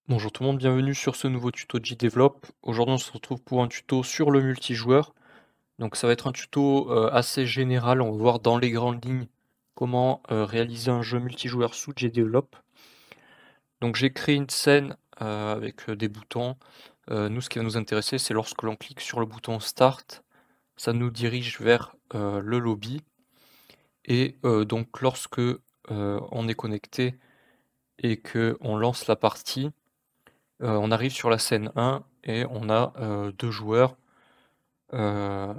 Bonjour tout le monde, bienvenue sur ce nouveau tuto de JDevelop. Aujourd'hui on se retrouve pour un tuto sur le multijoueur. Donc ça va être un tuto assez général, on va voir dans les grandes lignes comment réaliser un jeu multijoueur sous JDevelop. Donc j'ai créé une scène avec des boutons. Nous ce qui va nous intéresser c'est lorsque l'on clique sur le bouton Start, ça nous dirige vers le lobby. Et donc lorsque on est connecté et qu'on lance la partie, on arrive sur la scène 1 et on a 2 joueurs, heu,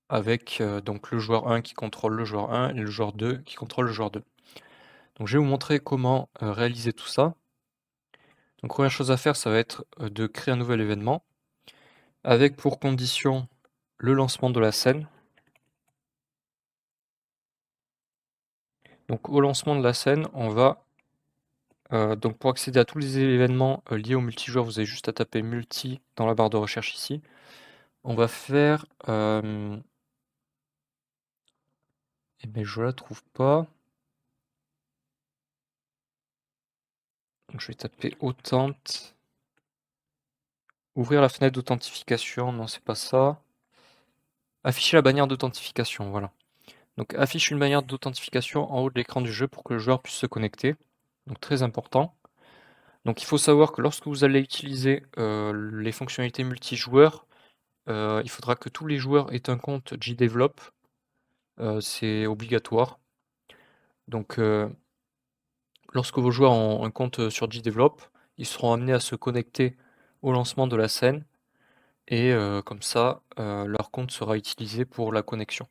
avec, donc le joueur 1 qui contrôle le joueur 1 et le joueur 2 qui contrôle le joueur 2. Donc je vais vous montrer comment, réaliser tout ça. Donc première chose à faire, ça va être, de créer un nouvel événement avec pour condition le lancement de la scène. Donc au lancement de la scène, on va, donc pour accéder à tous les événements, liés au multijoueur, vous avez juste à taper multi dans la barre de recherche ici. On va faire, et beh, je la trouve pas. Donc je vais taper authent. Ouvrir la fenêtre d'authentification, non c'est pas ça. Afficher la bannière d'authentification, voilà. Donc affiche une bannière d'authentification en haut de l'écran du jeu pour que le joueur puisse se connecter. Donc très important. Donc il faut savoir que lorsque vous allez utiliser les fonctionnalités multijoueurs, il faudra que tous les joueurs aient un compte JDevelop. C'est obligatoire. Donc lorsque vos joueurs ont un compte sur JDevelop, ils seront amenés à se connecter au lancement de la scène. Et comme ça, leur compte sera utilisé pour la connexion.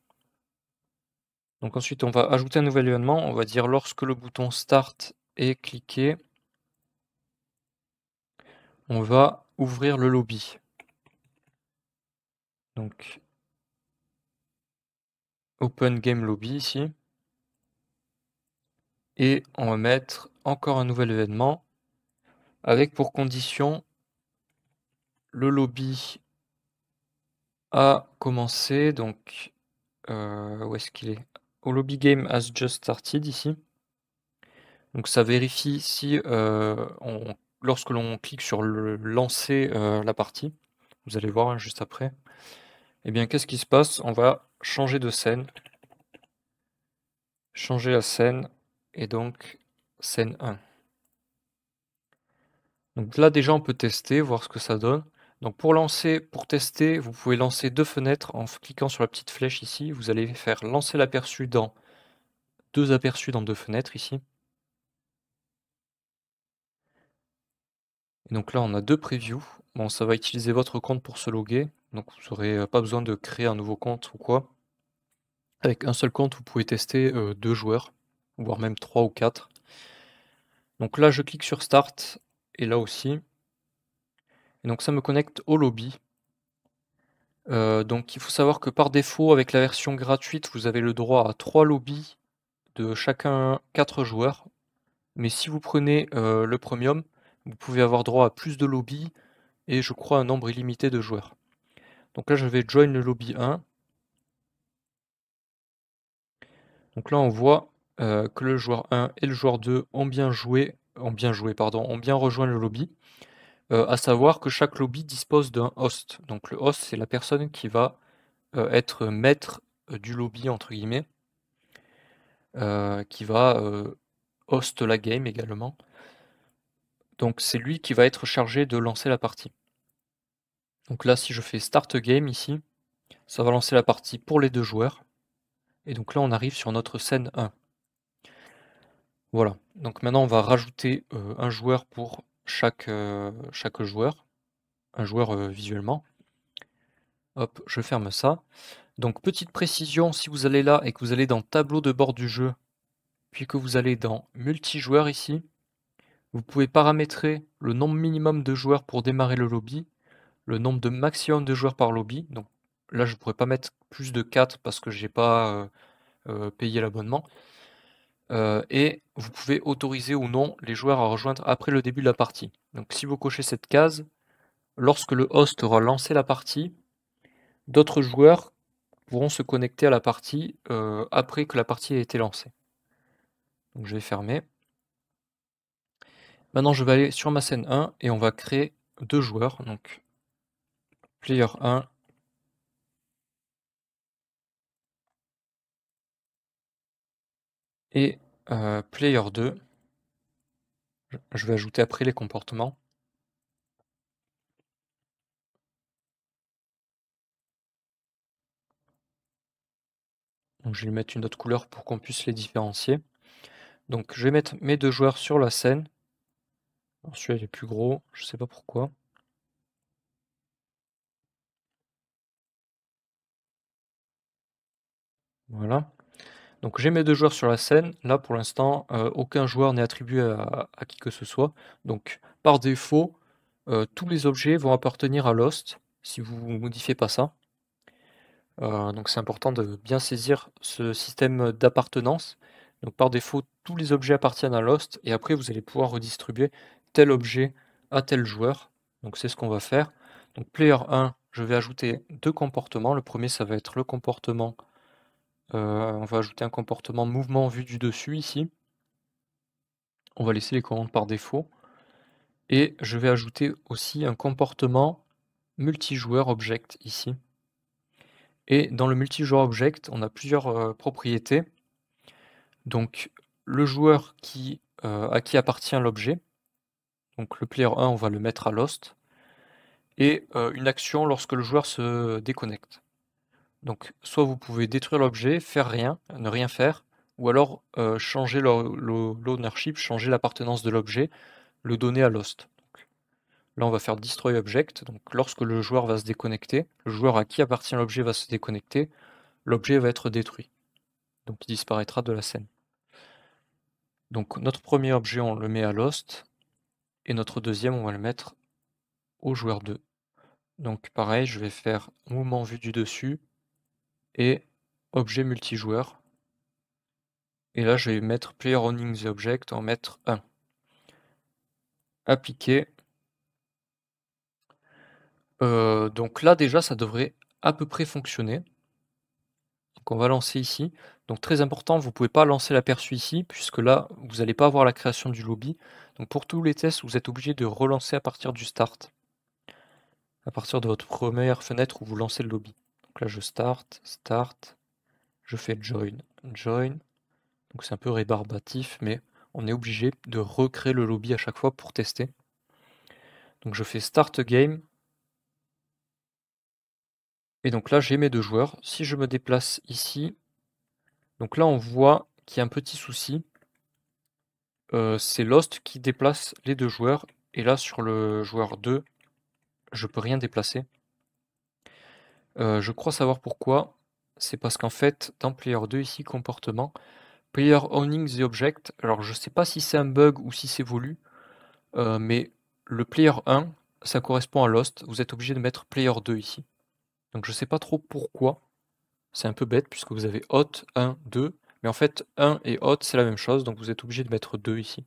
Donc ensuite, on va ajouter un nouvel événement. On va dire lorsque le bouton Start est cliqué, on va ouvrir le lobby. Donc Open Game Lobby ici. Et on va mettre encore un nouvel événement avec pour condition le lobby a commencé. Donc où est-ce qu'il est? Au lobby game has just started ici. Donc ça vérifie si lorsque l'on clique sur le lancer la partie, vous allez voir hein, juste après, et bien qu'est-ce qui se passe? On va changer de scène, changer la scène, et donc scène 1. Donc là déjà on peut tester, voir ce que ça donne. Donc pour tester, vous pouvez lancer deux fenêtres en cliquant sur la petite flèche ici. Vous allez faire lancer l'aperçu dans deux aperçus dans deux fenêtres ici. Et donc là, on a deux previews. Bon, ça va utiliser votre compte pour se loguer. Donc vous n'aurez pas besoin de créer un nouveau compte ou quoi. Avec un seul compte, vous pouvez tester deux joueurs, voire même trois ou quatre. Donc là, je clique sur Start, et là aussi. Et donc ça me connecte au lobby. Donc il faut savoir que par défaut, avec la version gratuite, vous avez le droit à 3 lobbies de chacun 4 joueurs. Mais si vous prenez le premium, vous pouvez avoir droit à plus de lobbies et je crois un nombre illimité de joueurs. Donc là, je vais join le lobby 1. Donc là, on voit que le joueur 1 et le joueur 2 ont bien rejoint le lobby. À savoir que chaque lobby dispose d'un host. Donc le host, c'est la personne qui va être maître du lobby, entre guillemets, qui va host la game également. Donc c'est lui qui va être chargé de lancer la partie. Donc là, si je fais Start Game ici, ça va lancer la partie pour les deux joueurs. Et donc là, on arrive sur notre scène 1. Voilà, donc maintenant on va rajouter un joueur pour chaque joueur, un joueur visuellement. Hop, je ferme ça. Donc petite précision, si vous allez là et que vous allez dans tableau de bord du jeu, puis que vous allez dans multijoueur ici, vous pouvez paramétrer le nombre minimum de joueurs pour démarrer le lobby, le nombre de maximum de joueurs par lobby. Donc là je ne pourrais pas mettre plus de 4 parce que j'ai pas payé l'abonnement. Et vous pouvez autoriser ou non les joueurs à rejoindre après le début de la partie. Donc si vous cochez cette case, lorsque le host aura lancé la partie, d'autres joueurs pourront se connecter à la partie après que la partie ait été lancée. Donc je vais fermer. Maintenant, je vais aller sur ma scène 1 et on va créer 2 joueurs. Donc, player 1 et player 2. Je vais ajouter après les comportements. Donc, je vais mettre une autre couleur pour qu'on puisse les différencier. Donc, je vais mettre mes 2 joueurs sur la scène. Alors, celui-là, il est plus gros, je sais pas pourquoi. Voilà. Donc j'ai mes 2 joueurs sur la scène. Là, pour l'instant, aucun joueur n'est attribué à qui que ce soit. Donc par défaut, tous les objets vont appartenir à Lost, si vous modifiez pas ça. Donc c'est important de bien saisir ce système d'appartenance. Donc par défaut, tous les objets appartiennent à Lost et après vous allez pouvoir redistribuer tel objet à tel joueur. Donc c'est ce qu'on va faire. Donc player 1, je vais ajouter 2 comportements. Le premier, ça va être le comportement, on va ajouter un comportement mouvement vu du dessus ici. On va laisser les commandes par défaut et je vais ajouter aussi un comportement multijoueur object ici. Et dans le multijoueur object, on a plusieurs propriétés. Donc le joueur à qui appartient l'objet, donc le player 1, on va le mettre à lost, et une action lorsque le joueur se déconnecte. Donc soit vous pouvez détruire l'objet, faire rien, ne rien faire, ou alors changer l'ownership, changer l'appartenance de l'objet, le donner à lost. Là, on va faire destroy object. Donc, lorsque le joueur va se déconnecter, le joueur à qui appartient l'objet va se déconnecter, l'objet va être détruit. Donc, il disparaîtra de la scène. Donc, notre premier objet, on le met à lost. Et notre deuxième, on va le mettre au joueur 2. Donc, pareil, je vais faire mouvement vu du dessus et objet multijoueur. Et là, je vais mettre player owning the object, en mettre 1. Appliquer. Donc là, déjà, ça devrait à peu près fonctionner. Donc on va lancer ici. Donc très important, vous ne pouvez pas lancer l'aperçu ici, puisque là, vous n'allez pas avoir la création du lobby. Donc pour tous les tests, vous êtes obligé de relancer à partir du start. À partir de votre première fenêtre où vous lancez le lobby. Donc là, je start, je fais join. Donc c'est un peu rébarbatif, mais on est obligé de recréer le lobby à chaque fois pour tester. Donc je fais start game. Et donc là, j'ai mes 2 joueurs. Si je me déplace ici, donc là, on voit qu'il y a un petit souci. C'est Lost qui déplace les 2 joueurs. Et là, sur le joueur 2, je peux rien déplacer. Je crois savoir pourquoi. C'est parce qu'en fait, dans Player 2, ici, comportement, Player owning the object. Alors, je sais pas si c'est un bug ou si c'est voulu, mais le Player 1, ça correspond à Lost. Vous êtes obligé de mettre Player 2 ici. Donc, je sais pas trop pourquoi. C'est un peu bête puisque vous avez hot 1, 2. Mais en fait, 1 et hot, c'est la même chose. Donc, vous êtes obligé de mettre 2 ici.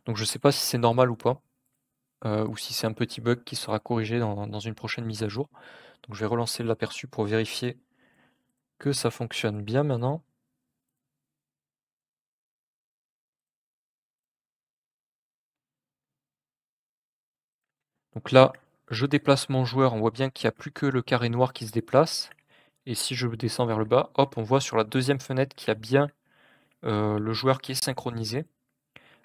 Donc, je sais pas si c'est normal ou pas. Ou si c'est un petit bug qui sera corrigé dans une prochaine mise à jour. Donc je vais relancer l'aperçu pour vérifier que ça fonctionne bien maintenant. Donc là, je déplace mon joueur, on voit bien qu'il n'y a plus que le carré noir qui se déplace. Et si je descends vers le bas, hop, on voit sur la deuxième fenêtre qu'il y a bien le joueur qui est synchronisé.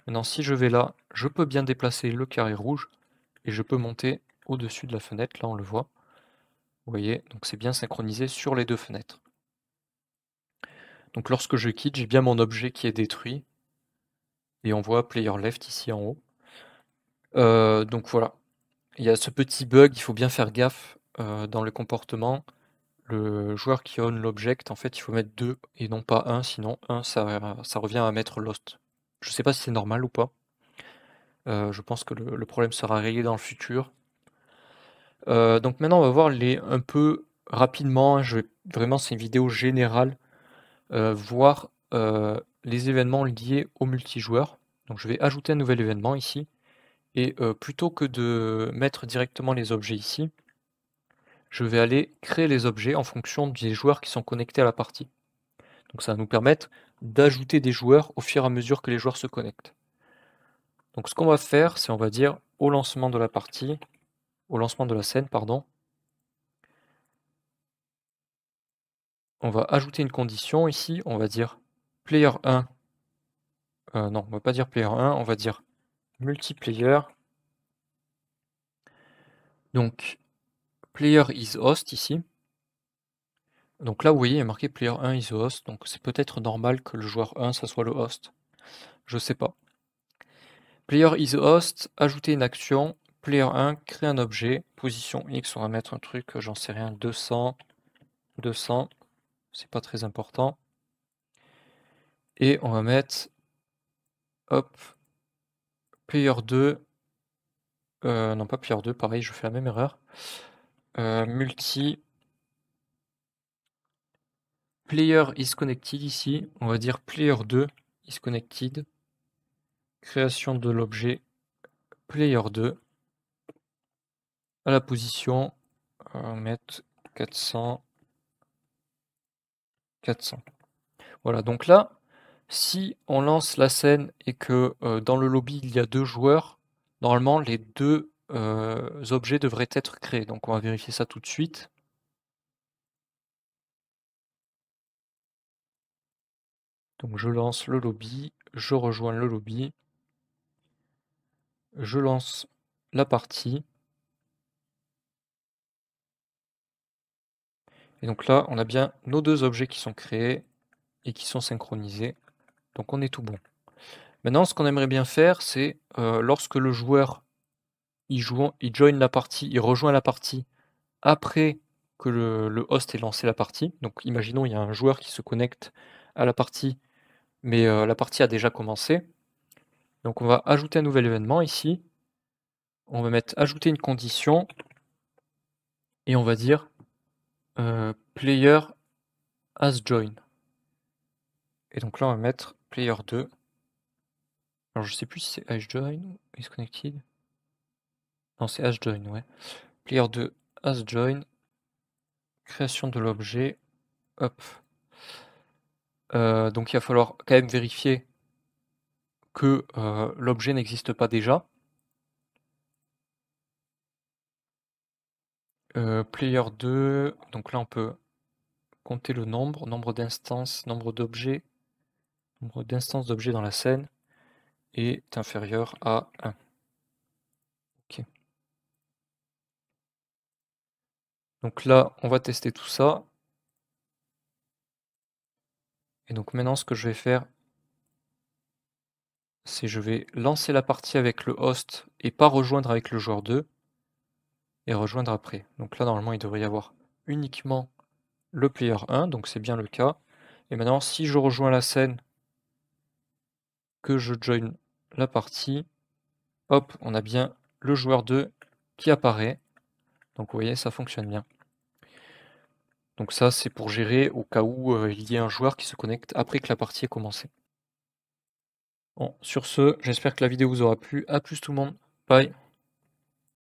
Maintenant, si je vais là, je peux bien déplacer le carré rouge et je peux monter au-dessus de la fenêtre, là on le voit. Vous voyez, donc c'est bien synchronisé sur les 2 fenêtres. Donc lorsque je quitte, j'ai bien mon objet qui est détruit. Et on voit player left ici en haut. Donc voilà, il y a ce petit bug, il faut bien faire gaffe dans le comportement. Le joueur qui own l'object, en fait, il faut mettre 2 et non pas 1, sinon 1, ça revient à mettre lost. Je sais pas si c'est normal ou pas. Je pense que le problème sera réglé dans le futur. Donc maintenant, on va voir un peu rapidement, vraiment, c'est une vidéo générale, voir les événements liés au multijoueur. Donc je vais ajouter un nouvel événement ici. Et plutôt que de mettre directement les objets ici, je vais aller créer les objets en fonction des joueurs qui sont connectés à la partie. Donc ça va nous permettre d'ajouter des joueurs au fur et à mesure que les joueurs se connectent. Donc ce qu'on va faire, c'est on va dire au lancement de la partie, au lancement de la scène, pardon, on va ajouter une condition ici, on va dire player 1, non, on va pas dire player 1, on va dire multiplayer. Donc player is host ici. Donc là, vous voyez, il y a marqué player 1 is the host, donc c'est peut-être normal que le joueur 1, ça soit le host. Je sais pas. Player is the host, ajouter une action, player 1, créer un objet, position X, on va mettre un truc, j'en sais rien, 200, 200, c'est pas très important. Et on va mettre, hop, player 2, non pas player 2, pareil, je fais la même erreur. Multi, player is connected ici, on va dire player 2 is connected, création de l'objet player 2, à la position, on va mettre 400, 400. Voilà, donc là, si on lance la scène et que dans le lobby il y a 2 joueurs, normalement les 2 objets devraient être créés. Donc on va vérifier ça tout de suite. Donc je lance le lobby, je rejoins le lobby, je lance la partie. Et donc là, on a bien nos 2 objets qui sont créés et qui sont synchronisés. Donc on est tout bon. Maintenant, ce qu'on aimerait bien faire, c'est lorsque le joueur il join la partie, il rejoint la partie après que le host ait lancé la partie. Donc imaginons il y a un joueur qui se connecte à la partie, mais la partie a déjà commencé. Donc on va ajouter un nouvel événement ici. On va mettre ajouter une condition et on va dire player has join. Et donc là on va mettre player 2. Alors je sais plus si c'est has join ou is connected. Non, c'est has join, ouais. Player 2 has join. Création de l'objet. Hop. Donc il va falloir quand même vérifier que l'objet n'existe pas déjà. Player 2, donc là on peut compter le nombre d'instances, nombre d'instances d'objets dans la scène est inférieur à 1. Ok. Donc là on va tester tout ça. Et donc maintenant ce que je vais faire, c'est je vais lancer la partie avec le host et pas rejoindre avec le joueur 2 et rejoindre après. Donc là normalement il devrait y avoir uniquement le player 1, donc c'est bien le cas. Et maintenant si je rejoins la scène, que je join la partie, hop, on a bien le joueur 2 qui apparaît. Donc vous voyez, ça fonctionne bien. Donc ça, c'est pour gérer au cas où il y ait un joueur qui se connecte après que la partie ait commencé. Bon, sur ce, j'espère que la vidéo vous aura plu. A plus tout le monde. Bye.